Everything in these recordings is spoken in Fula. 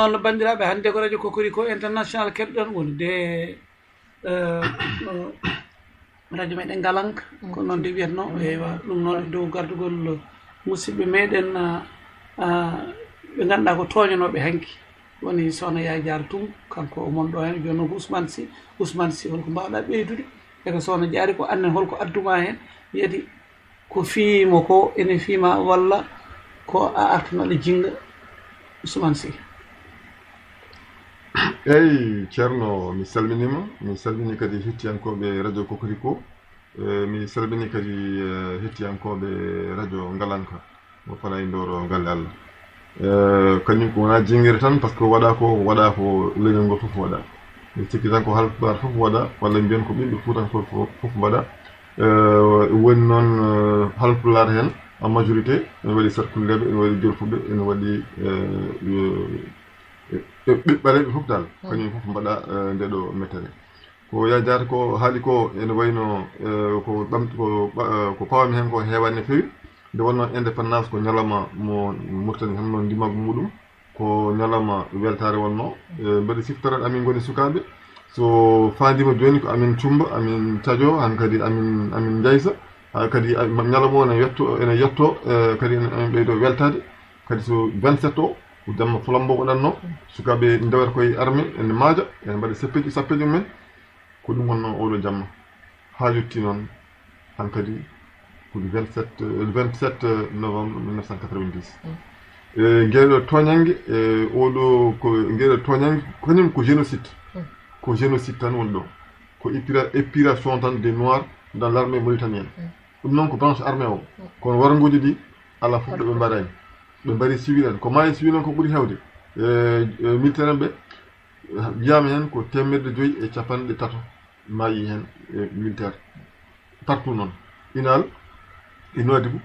noon bandiraɓe hannde ko radio Kokoriko international keɓɗon wonde radio meɗen Ngalanka ko noon de wiyatno ewa ɗum noon dow gardugol musidɓe meɗen ɓe ganduɗa ko toñanoɓe hanki woni sohna Yaye Diarra Tumbo kanko o monɗo hen joni ko Ousmane Sy holko mbawɗa ɓeydude eko sohna Diarry ko annen holko adduma hen wiyadi ko fiimo ko ene fiima walla ko a artanoɗo jinga Ousmane Sy. eyyi ceerno mi salmini kadi hettiyankoɓe radio Kokoriko mi salmini kadi hettiyankoɓe radio Ngalanka mo fala e ndoro galle Allah kañum ko wona jingere tan par ce que waɗa ko leñol ngol fof waɗa mi sikki tan ko halpulaar fof waɗa walla mbiyen ko ɓiɓɓe fuutankoɓe fof waɗa woni noon halpulaar hen en majorité ene waɗi sarkuleɓe ene waɗi jolfuɓe ene waɗi ɓiɓɓaleɓe fof dal kañum fof mbaɗa nde ɗo métere ko Yaye Diarra ko haali ko ene wayno ko pawami hen ko heewani no fewi nde wonno indépendance ko ñalawma mo Mauritanie hamno ndimago muɗum ko ñalawma weltare wonno mbaɗi siftorat amin goni sukaɓe so fandima joni ko amin cumba amin cadio han kadi amin jaysa kadi ñalawma o ene yetto kadi ene ɓeydo weltade kadi so 27 o ko jamma flambo waɗanno sukaɓe ndewata koye armée ene maaja ene mbaɗa sappeji mumen ko ɗum wonno oɗo jamma ha yetti noon han kadi ko le 27 novembre 1990 gueɗo toñangue oɗo ko gueɗo toñangue kañum ko génocide tan woni ɗo ko épiration tan des noirs dans l'armée mauritanienne ɗum noon ko branche armée o kono wargoji ɗi ala fof ɗo ɓe mbaɗani ɓe mbari civil en ko maayi civil en ko ɓuuri hewde militaire en ɓe wiyama hen ko 550 maayi hen militaire partout noon inal e Nouadhibou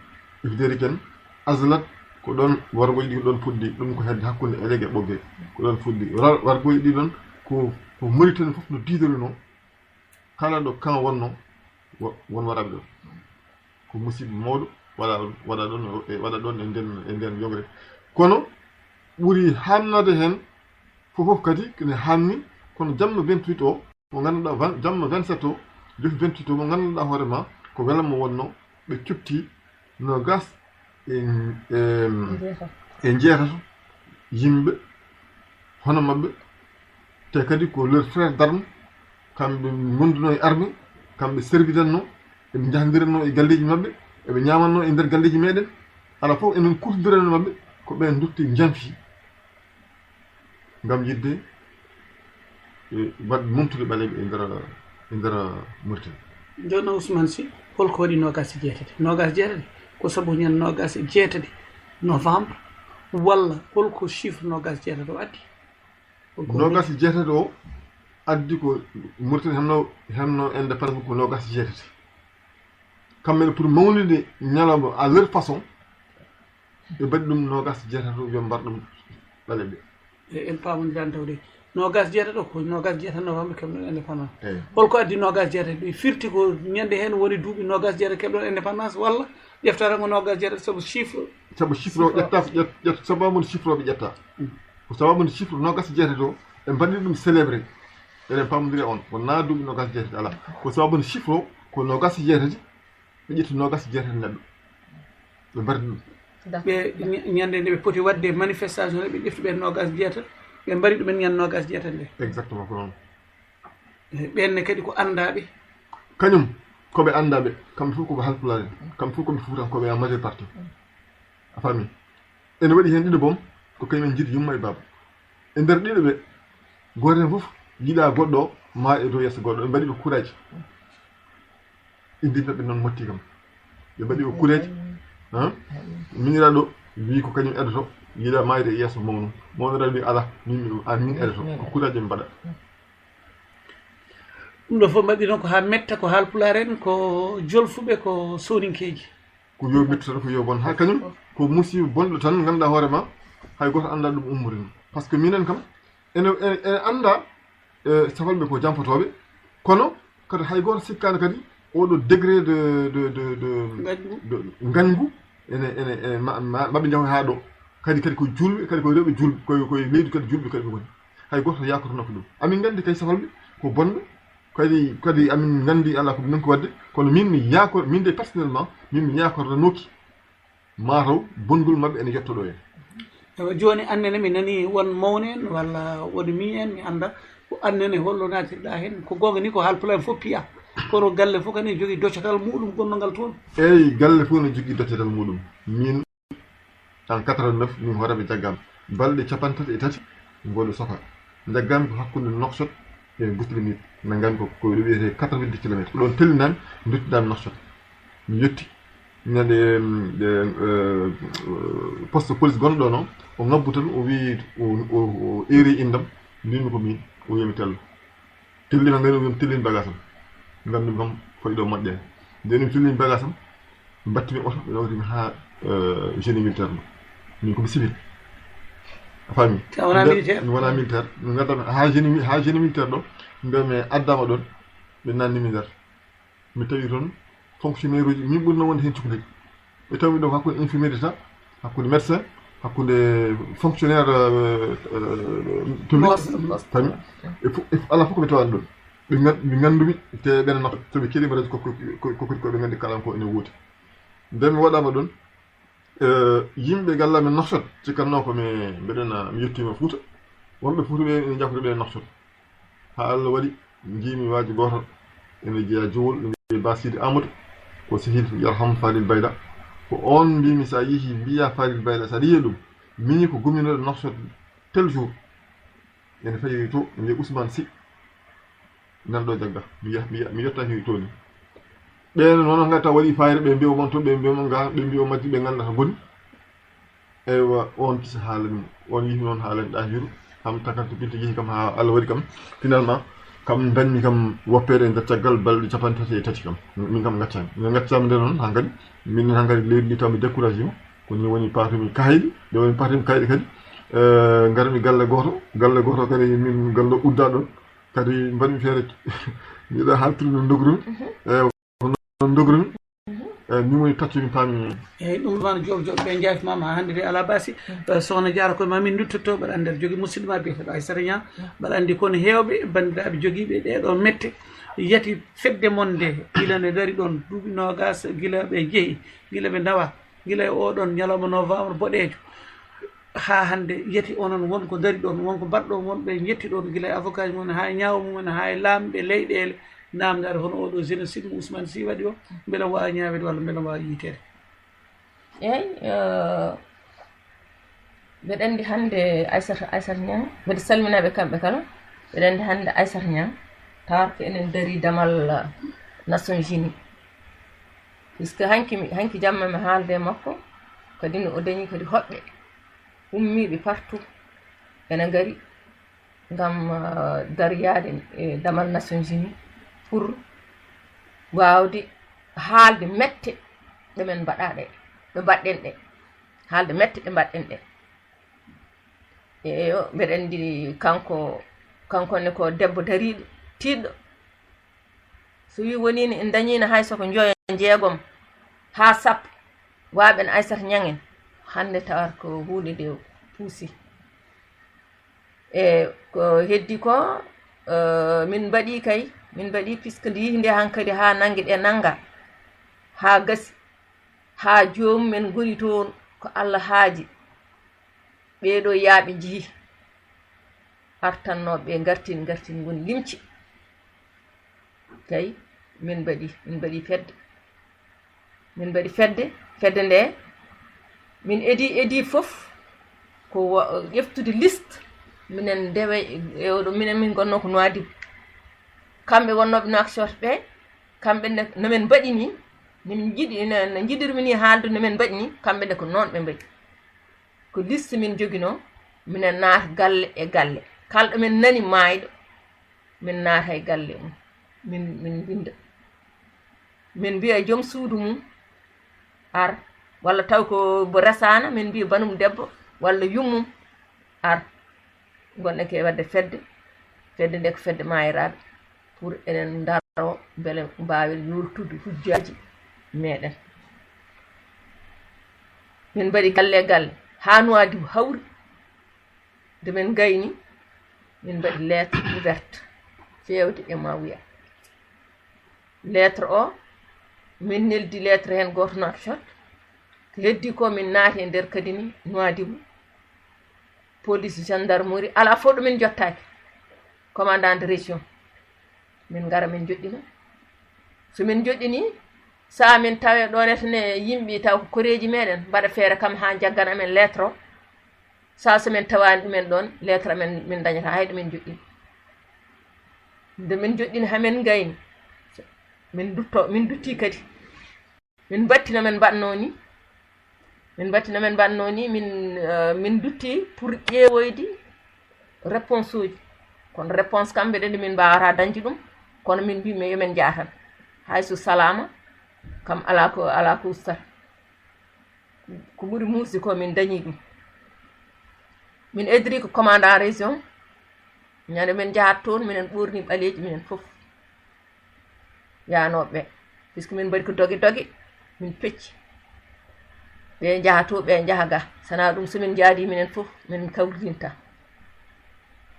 Ifderi ken Azlat ko ɗon wargoji ɗi ɗon puɗɗi ɗum ko hedde hakkude Elege e Ɓogge ko ɗon fuɗɗi wargoji ɗi ɗon ko Mauritanie fof no diidorino kala ɗo kan wonno won waraɓe ɗon ko musiba mawɗo waɗa ɗon e nden yogre kono ɓuri hamnade hen fofof kadi kene hamni kono jamma 28 o mo ganduɗa jamma 27 o jofi 28 o mo ganduɗa hoorema ko welammo wonno ɓe cutti no gas e jeetato yimɓe hono mabɓe te kadi ko leur frère d'arme kamɓe gonduno e armée kamɓe servidanno eɓe jahdiranno e galleji mabɓe eɓe ñamanno e nder galleji meɗen ala fof enen kurtidirano mabɓe ko ɓen dotti janfi ngam yidde wadde mumtude ɓaleɓe e nder Mauritanie. joni Ousmane Sy holko waɗi nogas e jeetati ko sabu ñande nogas e jeetati novembre walla holko chiffre nogas e jeetati o addi nogas e jeetati o addi ko Mauritanie hemno indépendance ko nogas e jeetati kamɓe pour mawnude ñalawma à leur façon ɓe mbaɗi ɗum nogas e jeetati o yo mbar ɗum ɓaleɓe en pamondirani tawde nogas jeetati o ko nogas jeetati novembre keɓɗon indépendance holko addi nogas jeetati ɗo firti ko ñande hen woni duuɓi nogas jeetati keɓɗon indépendance walla ƴeftata ko nogas jeetati sabu chiffre o ƴetta sababude chiffre o ɓe ƴetta ko sababude chiffre nogas jeetati o ɓe mbaɗi ɗum célébré eɗen pamodiri on wonna duuɓi nogas jeetati ala ko sababude chiffre o ko nogas jeetati ɓe ƴetti nogas jeetati neɗɗo ɓe mbaɗi ɗum ɓe ñande nde ɓe poti wadde manifestation ɓe ƴefti ɓen nogas jeetati ɓe mbari ɗumen ñande nogas jeetati nde exactement ko noon ɓenne kadi ko andaɓe kañum koɓe andaɓe kamɓe fof koɓe halpulaar en kamɓe fof koɓe fuutankoɓe en majeure partie a faami ene waɗi hen ɗiɗo boom ko kañumen jiiɗi yumma e baaba e nder ɗiɗo ɓe goto hen fof yiiɗa goɗɗo o ma e dow yesso goɗɗo ɓe mbaɗi ɓe kuuraji indi maɓɓe noon motti kam ɓe mbaɗi ɓe kuuraji miñiraɗo wi ko kañum edoto yiiɗa mayde e yesso mawnuɗa wi ala min edoto ko kuuraji ɓe mbaɗa ɗum ɗo fof mbaɗi noon ko ha metta ko halpulaar en ko jolfuɓe ko soninkeji ko yo metto tan ko yo bon ha kañum ko musiba bonɗo tan ganduɗa hoorema hay goto anda ɗum ummude no par ce que minen kam ene anda safalɓe ko jamfotoɓe kono kadi hay goto sikkano kadi oɗo degré de ngañgu ene maɓe jahoy ha ɗo kadi ko julɓe kadi ko rewɓe julɓe koye leydi kadi julɓe kadi ɓe goni hay goto yakotono ko ɗum amin gandi kay saholɓe ko bonɓe kadi amin gandi ala ko ɗum ko wadde kono min mi yakor min de personnellement min mi yakornoki mataw bongol mabɓe ene yettoɗo en joni annene mi nani won mawni en walla woni mi en mi anda ko annene hollo natirɗa hen ko gonga ni ko haalpulaar fof piya kono galle fof kadi jogui doccatal muɗum gonnogal toon eyyi galle fof ne jogui doccatal muɗum min en 89 min horaɓe jaggam balɗe 33 ngolu soka jaggami ko hakkude Nouakchott e Boutilimit nagami ko wiyete 90 kilomètres ko ɗon tellinami duttidami Nouakchott mi yetti ñande poste police gonɗo ɗo noon o ngabbu tan o wi o eri indam mbimi ko min o wiyami tello tellima ngani o wiyami tellini bagage am gandumi kam foyi ɗo moƴƴe nden mi tellini bagage am battimi oto ɓe nawtimi ha génie militaire ɗo min komi civil a faami wona militaire mi wona militaire mi gaddami ha génie militaire ɗo nde mi addama ɗon ɓe nannimi nder mi tawi toon fonctionnaire uji min ɓurno wonde hen cukalel ɓe tawmi ɗo hakkude infirmier d'état hakkude médecin hakkude fonctionnaire public fami ala fof koɓe tawani ɗon ɓe gandumi te ɓene nokta soɓe keeɗima radio koɓe gandi kala ko ene wooti nden mi waɗama ɗon yimɓe gallamen Nouakchott cikkanno ko mbeɗena mi yettima Fouta wonɓe Fouta ɓe ene jakkude ɓe Nouakchott ha Allah waɗi jiimi waji goto ene jeeya jowol ene jeeya Basidi Amadou ko sehil yarham Falil Bayda ko on mbimi sa yeehi mbiya Falil Bayda saɗa yiya ɗum mini ko gominoɗo Nouakchott tel jour ene fayi to mbiye Ousmane Sy nanɗo jagga mi yettaki to ni ɓen noon gatta waɗi fayre ɓe mbiya mon to ɓe mbiyamo ga ɓe mbiya majji ɓe ganda ko goni eywa on kisa haalani on yihi noon haalani ɗahiru kam takanto pinto yeehi kam ha Allah waɗi kam finalement kam dañmi kam woppede e nder caggal balɗe 33 kam min kam gaccami mi gaccama nde noon ha kadi min ha kadi leydi ndi taw mi découragé ma ko ni woni patumi kayɗe nde woni patumi kayɗe kadi garmi galle goto kadi min gallo udda ɗon kadi mbaɗmi feere mbiɗa haltude no dogrumi no dogrumi min woni taccumi paami eyyi ɗum noon joɓe ɓe jaafimama ha hannde de ala basi sohna Diarra koye mamin duttoto mbaɗa nder jogui musidɗo biyeteɗo Aissata Niang mbaɗa andi kono hewɓe bandiraɓe joguiɓe ɗeɗo mette yati fedde mon nde gila nde dari ɗon duuɓi nogas gila ɓe jeeyi gila ɓe dawa gila e oɗon ñalawma novembre boɗejo ha hannde yeti onon wonko dari ɗon wonko mbaɗɗon wonɓe jetti ɗon gila e avocat mumen ha e ñaawo mumen ha e laamɓe leyɗele namdade hono oɗo génocide mo Ousmane Sy waɗi o beele wawi ñawede walla beele wawi yitede eyyi mbeɗa andi hannde Aissata Niang mbeɗa salminaɓe kamɓe kala mbeɗa andi hannde Aissata Niang tawata ko enen daari damal Nations Unies puisque hanki jamma mi haalde e makko kadi no o dañi kadi hoɓɓe ummiɓe partout ene ngari ngam dariyade e damal Nations Unies pour wawde haalde mette ɗemen mbaɗa ɗe ɓe mbaɗɗen ɗe haalde mette ɗe mbaɗɗen ɗe eyo mbeɗa andi kankone ko debbo dariɗo tiɗɗo so wi wonino en dañino hay soko joyo jeegom ha sappo waɓen Aissata Niang en hande tawat ko hunde nde puusi e ko heddi ko min mbaɗi puisque nde yihi nde hankkadi ha nangue ɗe nangga ha gasi ha jomum men goni toon ko Allah haaji ɓeɗo yaaɓe jeeyi artannoɓe gartin goni limci tawi min mbaɗi fedde nde min edi fof ko ƴeftude liste minen ndewe oɗo minen min gonno ko Nouadhibou kamɓe wonnoɓe Nouakchott ɓe kamɓe no men mbaɗi ni min jiiɗi no jiiɗirmi ni haalde no men mbaɗi ni kamɓe nde ko noon ɓe mbaɗi ko liste min joguino minen naata galle e galle kalɗo men nani maayɗo min naata e galle mum min binda min mbiya joom suudu mum ar walla taw ko bo resana min mbiya banum debbo walla yummum ar gonɗen ke wadde fedde nde ko fedde mayiraɓe pour enen daro beele mbawen yurtude hujjaji meɗen min mbaɗi galle haa Nouadhibou hawri nde men gayni min mbaɗi lettre ouverte fewde e Mawuya lettre o min neldi lettre hen goto Nouakchott ko heddi ko min naati e nder kadi ni Nouadhibou police gendarmerie ala fof ɗo min jottaki commandant de région min gara min joɗɗina so min joɗɗini sa min tawe ɗo netane yimɓe taw ko koreji meɗen mbaɗa feere kam ha jaggan amen lettre o sa so min tawani ɗumen ɗon lettre amen min dañata hayɗo min joɗɗini nde min joɗɗini hamin gayni min dutti kadi min battina men mbanno ni min dutti pour ƴeewoyde réponse uji kono réponse kamɓe ɗe nde min mbawata dañde ɗum kono min mbimi yomin jatan hayso salama kam ala ko ustata ko ɓuuri musde ko min dañi ɗum min edri ko commandant région ñande min jahat toon minen ɓorni ɓaleji minen fof yanoɓe puisque min mbaɗi ko dogue min pecci ɓe jaha to ɓe jaha ga sana ɗum somin jaadi minen fof min kawridinta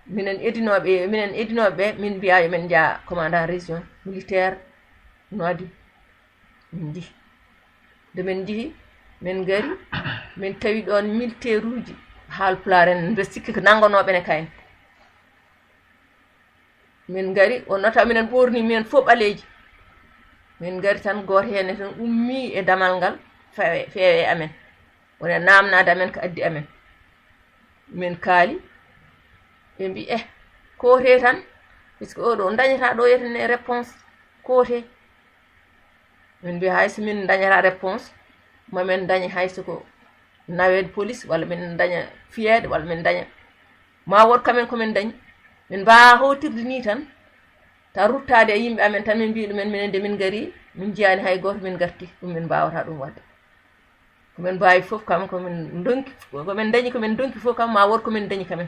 minen edinoɓe min mbiya yomin jaa commandant région militaire Nouadhibou min jeehi nde min jeehi min gari min tawi ɗon militaire uji Haalpulaar en mbe sikki ko nangonoɓe ne kayne min gari on nota minen ɓorni minen fof ɓaleji min gari tan goto hen tan ummi e damal ngal feewe amen wona namnade amen ko addi amen min kaali ɓe mbi koote tan puisque oɗo dañata ɗo yetane réponse koote min mbi hayso min dañata réponse mamin daña hayso ko nawede police walla min daña fiyeede walla min daña ma wot kamen komin dañi min mbawa hawtirde ni tan ta ruttade e yimɓe amen tan min mbi ɗumen minen de min gari min jiyani hay goto min garti ɗum min mbawata ɗum wadde komin mbawi fof kam komin donki fof kam ma wot komin dañi kamen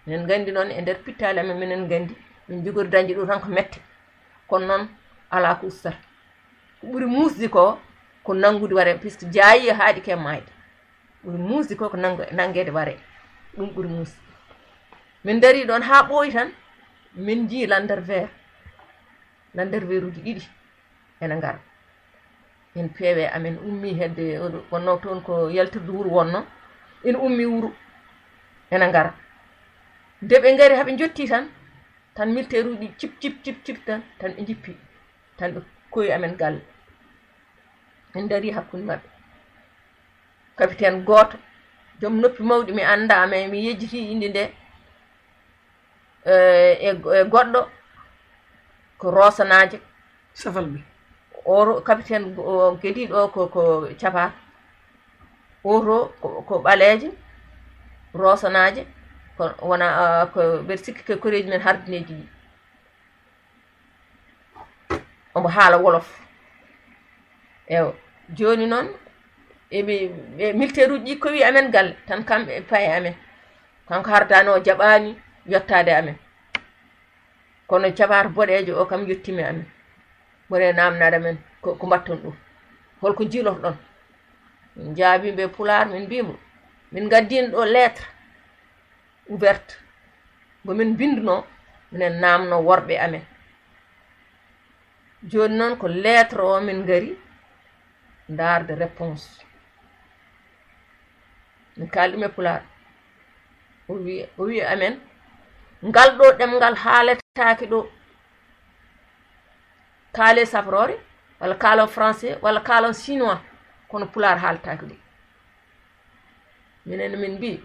minen gandi noon e nder pittali amen minen gandi min jogori dañde ɗo tan ko mette kono noon ala ko ustata ko ɓuuri musde ko nangude ware puisque jaayi haaɗi ke mayde ɓuuri musde ko nangede ware ɗum ɓuuri musde min dari ɗon ha ɓooyi tan min jii landervere uji ɗiɗi ene ngara en peewe amen ummi hedde wonno toon ko yaltirde wuro wonno ina ummi wuro ene ngara nde ɓe ngari haɓe jotti tan militaire uji cip tan ɓe jippi tan ɓe koyi amen galle min dari hakkude maɓɓe capitaine goto joom noppi mawɗi mi anda mais mi yejjiti inde nde e goɗɗo ko Rosanaje Safalɓe o capitaine gueɗiɗo ko Capar oto ko ɓaleeje Rosanaje ko wona ko mbeɗa sikki ko koreji men hardineji ɗi omo haala wolof ewa joni noon eɓe militaire uji ɗi kowi amen galle tan kamɓe paye amen kanko hardani o jaɓani yottade amen kono Capar boɗejo o kam yettimi amen mone namnade amen ko mbatton ɗum holko jiilotoɗon min jaabiɓe Pulaar min mbimo min gaddino ɗo lettre ouverte bomin binduno minen namno worɓe amen joni noon ko lettre o min gari darde réponse min kalɗi ɗum e Pulaar o wi amen ngal ɗo ɗemngal haaletake ɗo kaale safrore walla kaalon français walla kaalon chinois kono Pulaar haaletake ɗo minen min mbi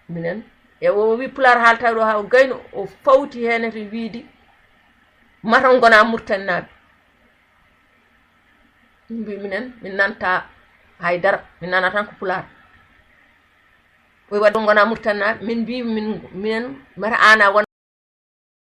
minen e o wi Pulaar haaletake ɗo ha o gayno o fawti hen to wiidi matan gona Mauritanie mbi minen min nanta haydara min nana tan ko Pulaar o wi wadde gona Mauritanie min mbi minen mata ana